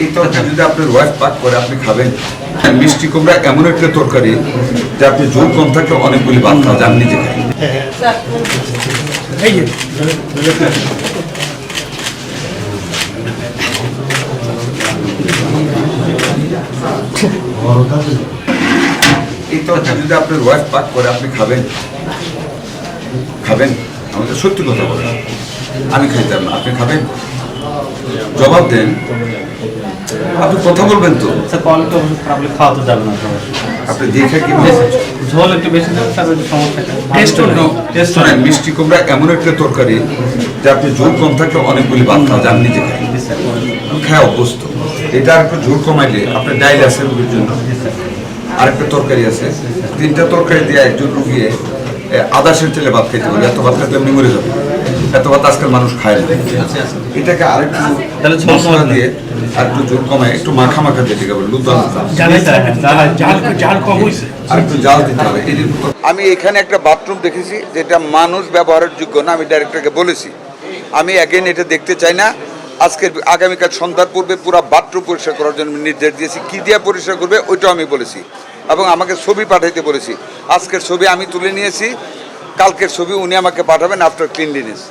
এই তরকারি যদি আপনার ওয়াইফ পাক করে আপনি খাবেন। মিষ্টি কুমড়া এমন একটা তরকারি যে আপনি ঝোল কম থাকলে অনেকগুলি ভাত খাওয়া যান নিজে খাই। এই তরকারি যদি আপনার ওয়াইফ পাক করে আপনি খাবেন। আমাদের সত্যি কথা বলেন, আমি খাইতাম না, আপনি খাবেন? জবাব দেন, আপনি কথা বলবেন তো। খাওয়া তো যাবে না, আপনি দেখে কি ঝোল একটু বেশি দেবেন, তারপরে সমস্যা। মিষ্টি কুমড়া এমন একটা তরকারি যে আপনি ঝোল কম থাকলে অনেকগুলি ভাত খাওয়া যান নিজে খাই। আমি খাই অভ্যস্ত। এটা আর একটু ঝোল কমাইলে আপনার ডাইল আছে রোগীর জন্য, আরেকটা তরকারি আছে, তিনটা তরকারি দিয়ে একজন রুগী আদা সের তেলে ভাত খেতে পারে। এত ভাত খেতে এমনি মরে যাবে, এত ভাত আজকাল মানুষ খায় না। এটাকে আরেকটু মশলা দিয়ে আর একটু ঝোল কমায়, একটু মাখা দিয়ে ঠিক আছে, লুদা আর একটু জাল দিতে হবে। আমি এখানে একটা বাথরুম দেখেছি যেটা মানুষ ব্যবহারের যোগ্য না, আমি ডাইরেক্টরকে বলেছি আমি অ্যাগেন এটা দেখতে চাই না। আগামীকাল সন্ধ্যার পূর্বে পুরো বাথরুম পরিষ্কার করার জন্য নির্দেশ দিয়েছি। কী দিয়ে পরিষ্কার করবে ওইটাও আমি বলেছি এবং আমাকে ছবি পাঠাইতে বলেছি। আজকের ছবি আমি তুলে নিয়েছি, কালকের ছবি উনি আমাকে পাঠাবেন আফটার ক্লিনলিনেস।